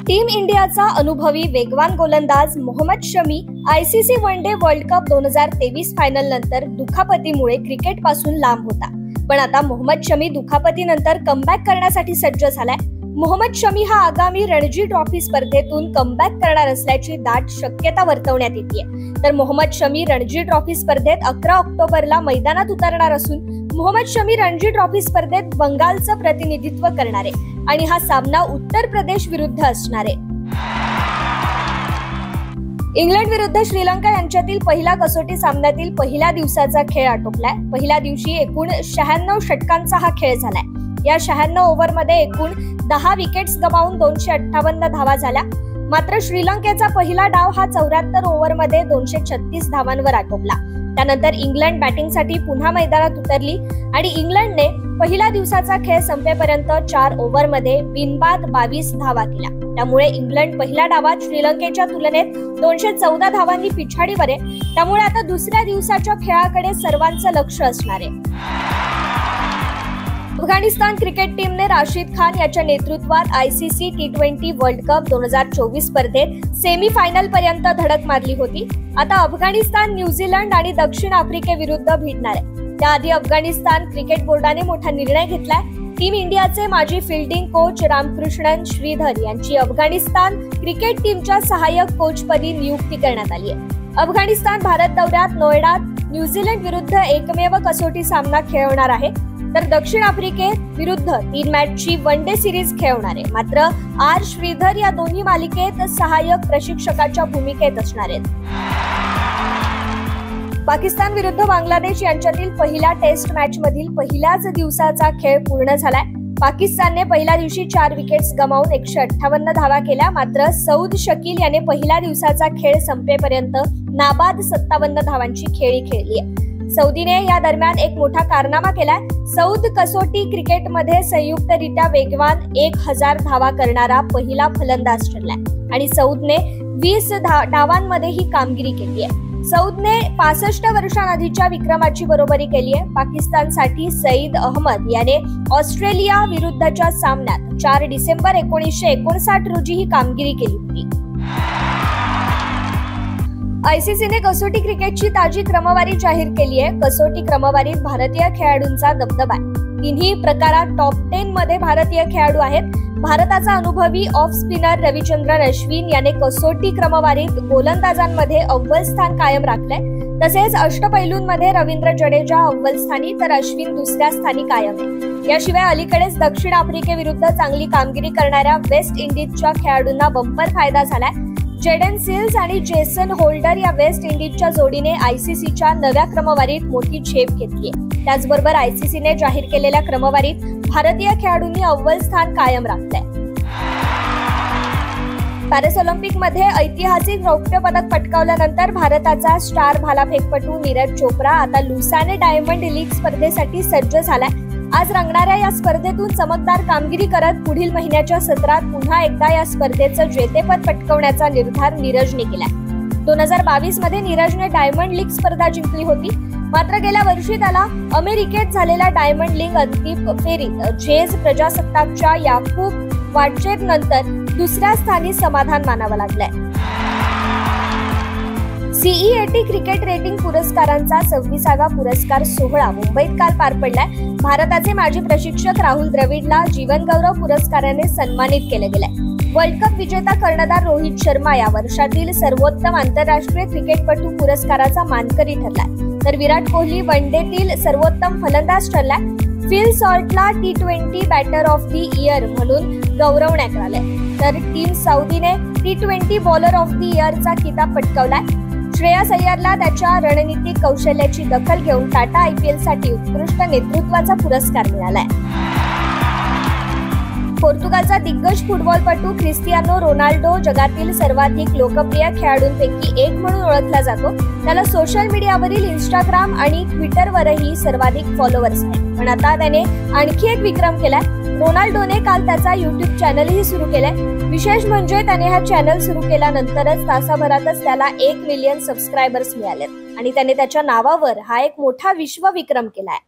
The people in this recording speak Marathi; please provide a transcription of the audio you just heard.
टीम इंडियाचा अनुभवी वेगवान गोलंदाज Mohammed Shami ICC one day world cup 2023 final नंतर दुखापतीमुळे क्रिकेट पासून लांब होता। पण आता मोहम्मद शमी दुखापतीनंतर कमबॅक करण्यासाठी सज्ज झालाय। मोहम्मद शमी हा आगामी रणजी ट्रॉफी स्पर्धेतून कमबॅक करणार असल्याची दाट शक्यता वर्तवण्यात येतेय। तर मोहम्मद शमी रणजी ट्रॉफी स्पर्धेत 11 ऑक्टोबरला मैदानात उतरणार असून मोहम्मद शमी रणजी ट्रॉफी स्पर्धेत बंगालचं प्रतिनिधित्व करणार आहे आणि हा सामना उत्तर प्रदेश विरुद्ध असणार आहे। इंग्लंड विरुद्ध श्रीलंका यांच्यातील पहिला कसोटी सामन्यातील पहिल्या दिवसाचा खेळ आटोपलाय। पहिल्या दिवशी एकूण 96 षटकांचा हा खेळ झालाय। या 96 ओव्हरमध्ये एकूण 10 विकेट्स गमावून 258 धावा झाल्या। मात्र श्रीलंकेचा पहिला डाव हा 74 ओव्हरमध्ये 236 धावांवर आटोपला। त्यानंतर इंग्लंड बॅटिंगसाठी पुन्हा मैदानात उतरली आणि इंग्लंडने पहिल्या दिवसाचा खेळ संपेपर्यंत 4 ओव्हरमध्ये बिनबाद 22 धावा केल्या। त्यामुळे इंग्लंड पहिल्या डावात श्रीलंकेच्या तुलनेत 214 धावांनी पिछाडीवर आहे। त्यामुळे आता दुसऱ्या दिवसाच्या खेळाकडे सर्वांचं लक्ष असणार आहे। अफगाणिस्तान क्रिकेट टीमने राशिद खान याच्या नेतृत्वात आयसीसी T20 वर्ल्ड कप 2024 स्पर्धेत सेमी फायनल पर्यंत धडक मारली होती। आता अफगाणिस्तान न्यूझीलंड आणि दक्षिण आफ्रिकेविरुद्ध भिडणार आहे। त्याआधी अफगाणिस्तान क्रिकेट बोर्डाने मोठा निर्णय घेतलाय। टीम इंडियाचे माजी फील्डिंग कोच रामकृष्णन श्रीधर यांची अफगाणिस्तान क्रिकेट टीमच्या सहाय्यक कोचपदी नियुक्ती करण्यात आली आहे। अफगाणिस्तान भारत दौऱ्यात नोएडात न्यूझीलंड विरुद्ध एकमेव कसोटी सामना खेळवणार आहे, तर दक्षिण आफ्रिकेत विरुद्ध 3 मॅचची वन डे सिरीज खेळवणार आहे। मात्र आर श्रीधर या दोन्ही मालिकेत सहाय्यक प्रशिक्षकाच्या भूमिकेत असणार आहेत। पाकिस्तान विरुद्ध बांगलादेश यांच्यातील पहिल्या टेस्ट मॅच मधील पहिल्याच दिवसाचा खेळ पूर्ण झालाय। पाकिस्तानने पहिल्या दिवशी 4 विकेट्स गमावून 158 धावा केल्या। मात्र सौद शकील याने पहिल्या दिवसाचा खेळ संपेपर्यंत नाबाद 57 धावांची खेळी खेळली आहे। सौदीने या दरम्यान एक मोठा कारनामा केलाय। सौद कसोटी क्रिकेटमध्ये संयुक्तरित्या वेगवान 1000 धावा करणारा पहिला फलंदाज ठरलाय आणि सौदने 20 डावांमध्ये ही कामगिरी केली आहे। सौदने 65 वर्षांआधीच्या विक्रमाची बरोबरी केली आहे। पाकिस्तानसाठी सईद अहमद याने ऑस्ट्रेलिया विरुद्धच्या सामन्यात 4 डिसेंबर 1959 रोजी ही कामगिरी केली होती। आयसीसीने कसोटी क्रिकेटची ताजी क्रमवारी जाहीर केली आहे। कसोटी क्रमवारीत भारतीय खेळाडूंचा दबदबा आहे। तिन्ही प्रकारात टॉप 10 मध्ये भारतीय खेळाडू आहेत। भारताचा अनुभवी ऑफ स्पिनर रविचंद्रन अश्विन याने कसोटी क्रमवारीत गोलंदाजांमध्ये अव्वल स्थान कायम राखलंय। तसेच अष्टपैलूंमध्ये रवींद्र जडेजा अव्वल स्थानी तर अश्विन दुसऱ्या स्थानी कायम आहे। याशिवाय अलीकडेच दक्षिण आफ्रिकेविरुद्ध चांगली कामगिरी करणाऱ्या वेस्ट इंडिजच्या खेळाडूंना बंपर फायदा झालाय। जेडन सिल्स आणि जेसन होल्डर या वेस्ट इंडिजच्या जोडीने आयसीसीच्या नव्या क्रमवारीत मोठी झेप घेतली आहे। त्याचबरोबर आयसीसीने जाहीर केलेल्या क्रमवारीत भारतीय खेळाडूंनी अव्वल स्थान कायम राखलंय। पॅरिस ऑलिम्पिकमध्ये ऐतिहासिक रौप्य पदक पटकावल्यानंतर भारताचा स्टार भालाफेकपटू नीरज चोप्रा आता लुसाने डायमंड लीग स्पर्धेसाठी सज्ज झालाय। आज रंगणाऱ्या या स्पर्धेतून चमकदार कामगिरी करत पुढील महिन्याच्या सत्रात पुन्हा एकदा या स्पर्धेचं जेतेपद पटकावण्याचा निर्धार नीरजने केलाय। 2022 मध्ये नीरजने डायमंड लीग स्पर्धा जिंकली होती। मात्र गेल्या वर्षी त्याला अमेरिकेत झालेल्या डायमंड लीग अंतिम फेरीत झेज प्रजासत्ताकच्या याकूब वाटचेर नंतर दुसऱ्या स्थानी समाधान मानावं लागलंय। CEAT क्रिकेट रेटिंग पुरस्कारांचा 26वा पुरस्कार सोहळा मुंबईत काल पार पडलाय। भारताचे माजी प्रशिक्षक राहुल द्रविडला जीवन गौरव पुरस्काराने सन्मानित केले गेले। वर्ल्ड कप विजेता कर्णधार रोहित शर्मा या वर्षातील सर्वोत्तम आंतरराष्ट्रीय क्रिकेटपटू पुरस्काराचा मानकरी ठरलाय, तर विराट कोहली वन डेतील सर्वोत्तम फलंदाज ठरलाय। फिल सॉल्टला T20 batter of the year म्हणून गौरवण्यात आलंय, तर टीम सौदीने T20 बॉलर ऑफ द इयरचा किताब पटकावलाय। श्रेयस अय्यरला त्याच्या रणनीतिक कौशल्याची दखल घेऊन टाटा IPL साठी उत्कृष्ट नेतृत्वाचा पुरस्कार मिळालाय। पोर्तुगालचा दिग्गज फुटबॉलपटू क्रिस्टियानो रोनाल्डो जगातील सर्वाधिक लोकप्रिय खेळाडूंपैकी एक म्हणून ओळखला जातो। त्याला सोशल मीडियावरील इंस्टाग्राम आणि ट्विटरवरही सर्वाधिक फॉलोअर्स आहेत। पण आता त्याने आणखी एक विक्रम केलाय। रोनाल्डोने काल त्याचा YouTube चॅनलही सुरू केलाय। विशेष म्हणजे त्याने हा चॅनल सुरू केल्यानंतरच तासाभरातच त्याला 1 मिलियन सबस्क्रायबर्स मिळालेत आणि त्याने त्याच्या नावावर हा एक मोठा विश्व विक्रम केलाय।